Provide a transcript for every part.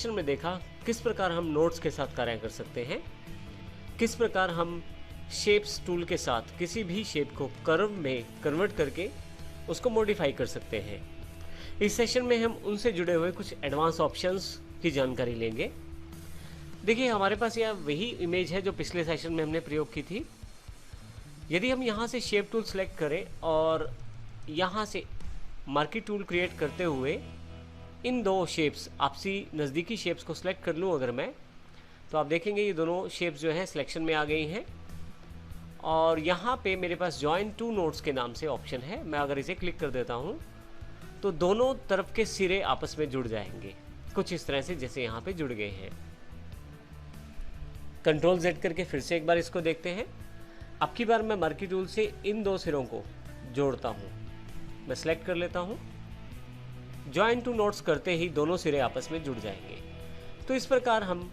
Section में देखा किस प्रकार हम नोड्स के साथ कार्य कर सकते हैं, किस प्रकार हम शेप्स टूल के साथ किसी भी शेप को कर्व में कन्वर्ट करके उसको मॉडिफाई कर सकते हैं। इस सेशन में हम उनसे जुड़े हुए कुछ एडवांस ऑप्शंस की जानकारी लेंगे। देखिए, हमारे पास यह वही इमेज है जो पिछले सेशन में हमने प्रयोग की थी। यदि हम यहाँ से शेप टूल सेलेक्ट करें और यहाँ से मार्की टूल क्रिएट करते हुए इन दो शेप्स, आपसी नज़दीकी शेप्स को सिलेक्ट कर लूँ अगर मैं, तो आप देखेंगे ये दोनों शेप्स जो हैं सिलेक्शन में आ गई हैं। और यहाँ पे मेरे पास जॉइन टू नोड्स के नाम से ऑप्शन है। मैं अगर इसे क्लिक कर देता हूँ तो दोनों तरफ के सिरे आपस में जुड़ जाएंगे, कुछ इस तरह से जैसे यहाँ पे जुड़ गए हैं। कंट्रोल Z करके फिर से एक बार इसको देखते हैं। अब की बार मैं मार्की टूल से इन दो सिरों को जोड़ता हूँ। मैं सेलेक्ट कर लेता हूँ। जॉइन टू नोड्स करते ही दोनों सिरे आपस में जुड़ जाएंगे। तो इस प्रकार हम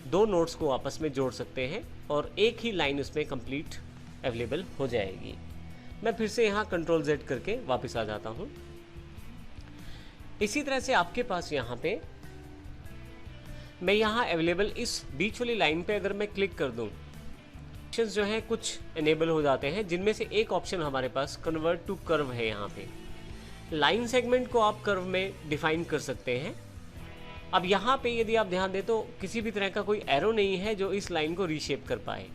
दो नोड्स को आपस में जोड़ सकते हैं और एक ही लाइन उसमें कंप्लीट अवेलेबल हो जाएगी। मैं फिर से यहाँ कंट्रोल Z करके वापस आ जाता हूँ। इसी तरह से आपके पास यहाँ पे मैं यहाँ अवेलेबल इस बीच वाली लाइन पे अगर मैं क्लिक कर दूँ, ऑप्शंस जो हैं कुछ इनेबल हो जाते हैं, जिनमें से एक ऑप्शन हमारे पास कन्वर्ट टू कर्व है। यहाँ पे लाइन सेगमेंट को आप कर्व में डिफाइन कर सकते हैं। अब यहाँ पे यदि आप ध्यान दें तो किसी भी तरह का कोई एरो नहीं है जो इस लाइन को रीशेप कर पाए,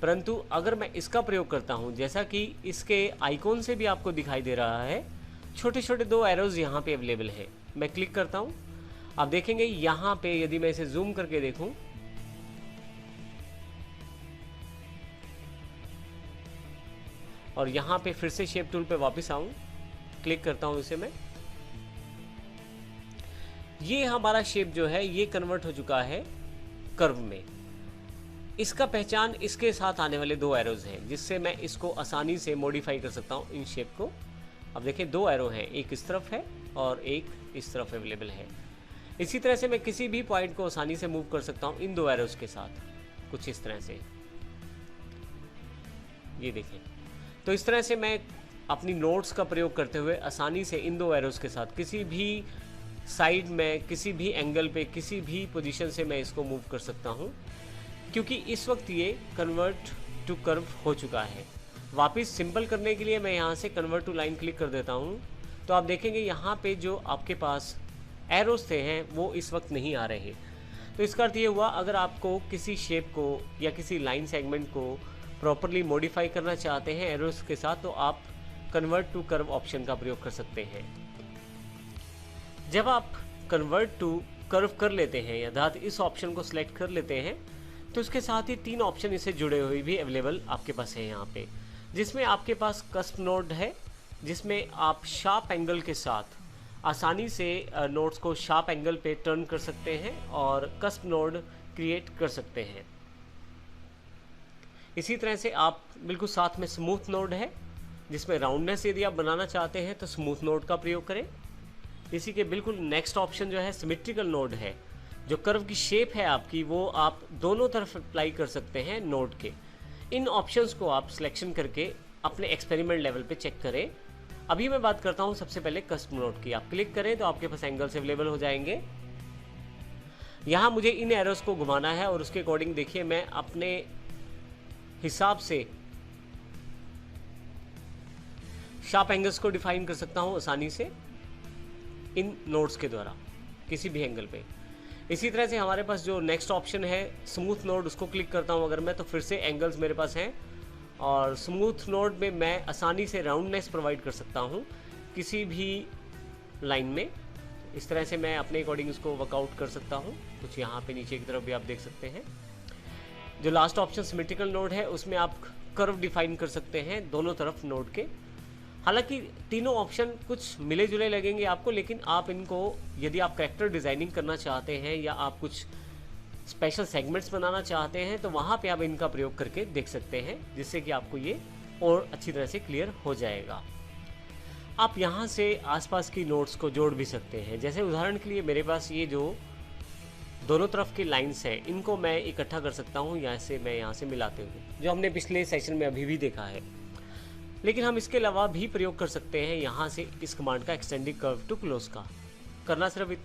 परंतु अगर मैं इसका प्रयोग करता हूँ, जैसा कि इसके आइकॉन से भी आपको दिखाई दे रहा है, छोटे छोटे दो एरोज यहाँ पे अवेलेबल है। मैं क्लिक करता हूँ, आप देखेंगे यहाँ पे यदि मैं इसे जूम करके देखूं और यहाँ पे फिर से शेप टूल पे वापस आऊं, क्लिक करता हूं इसे मैं, ये हमारा शेप जो है ये कन्वर्ट हो चुका है कर्व में। इसका पहचान इसके साथ आने वाले दो एरोज हैं, जिससे मैं इसको आसानी से मॉडिफाई कर सकता हूं इन शेप को। अब देखिए दो एरो हैं, एक इस तरफ है और एक इस तरफ अवेलेबल है। इसी तरह से मैं किसी भी पॉइंट को आसानी से मूव कर सकता हूं इन दो एरोज के साथ, कुछ इस तरह से, ये देखें। तो इस तरह से मैं अपनी नोड्स का प्रयोग करते हुए आसानी से इन दो एरोज के साथ किसी भी साइड में, किसी भी एंगल पे, किसी भी पोजीशन से मैं इसको मूव कर सकता हूं, क्योंकि इस वक्त ये कन्वर्ट टू कर्व हो चुका है। वापस सिंपल करने के लिए मैं यहाँ से कन्वर्ट टू लाइन क्लिक कर देता हूँ, तो आप देखेंगे यहाँ पे जो आपके पास एरोस थे हैं वो इस वक्त नहीं आ रहे। तो इसका अर्थ ये हुआ, अगर आपको किसी शेप को या किसी लाइन सेगमेंट को प्रॉपरली मॉडिफाई करना चाहते हैं एरोस के साथ, तो आप कन्वर्ट टू कर्व ऑप्शन का प्रयोग कर सकते हैं। जब आप कन्वर्ट टू कर्व कर लेते हैं, अर्थात इस ऑप्शन को सिलेक्ट कर लेते हैं, तो उसके साथ ही तीन ऑप्शन इससे जुड़े हुए भी अवेलेबल आपके पास है यहाँ पे, जिसमें आपके पास कस्प नोड है, जिसमें आप शार्प एंगल के साथ आसानी से नोड्स को शार्प एंगल पे टर्न कर सकते हैं और कस्प नोड क्रिएट कर सकते हैं। इसी तरह से आप बिल्कुल साथ में स्मूथ नोड है, जिसमें राउंडनेस यदि आप बनाना चाहते हैं तो स्मूथ नोड का प्रयोग करें। इसी के बिल्कुल नेक्स्ट ऑप्शन जो है सिमेट्रिकल नोड है, जो कर्व की शेप है आपकी वो आप दोनों तरफ अप्लाई कर सकते हैं नोड के। इन ऑप्शंस को आप सिलेक्शन करके अपने एक्सपेरिमेंट लेवल पे चेक करें। अभी मैं बात करता हूं सबसे पहले कस्प नोड की। आप क्लिक करें तो आपके पास एंगल्स अवेलेबल हो जाएंगे। यहाँ मुझे इन एरोस को घुमाना है और उसके अकॉर्डिंग देखिए मैं अपने हिसाब से शार्प एंगल्स को डिफाइन कर सकता हूं आसानी से इन नोड्स के द्वारा किसी भी एंगल पे। इसी तरह से हमारे पास जो नेक्स्ट ऑप्शन है स्मूथ नोड, उसको क्लिक करता हूं अगर मैं, तो फिर से एंगल्स मेरे पास हैं और स्मूथ नोड में मैं आसानी से राउंडनेस प्रोवाइड कर सकता हूं किसी भी लाइन में। इस तरह से मैं अपने अकॉर्डिंग इसको वर्कआउट कर सकता हूं। कुछ यहाँ पे नीचे की तरफ भी आप देख सकते हैं। जो लास्ट ऑप्शन सिमेट्रिकल नोड है, उसमें आप कर्व डिफाइन कर सकते हैं दोनों तरफ नोड के। हालांकि तीनों ऑप्शन कुछ मिले जुले लगेंगे आपको, लेकिन आप इनको यदि आप कैरेक्टर डिज़ाइनिंग करना चाहते हैं या आप कुछ स्पेशल सेगमेंट्स बनाना चाहते हैं तो वहाँ पे आप इनका प्रयोग करके देख सकते हैं, जिससे कि आपको ये और अच्छी तरह से क्लियर हो जाएगा। आप यहाँ से आसपास की नोड्स को जोड़ भी सकते हैं। जैसे उदाहरण के लिए मेरे पास ये जो दोनों तरफ की लाइंस हैं, इनको मैं इकट्ठा कर सकता हूँ यहाँ से, मैं यहाँ से मिलाते हुए, जो हमने पिछले सेशन में अभी भी देखा है। लेकिन हम इसके अलावा भी प्रयोग कर सकते हैं यहाँ से इस कमांड का, एक्सटेंडिंग कर्व टू क्लोज का। करना सिर्फ इतना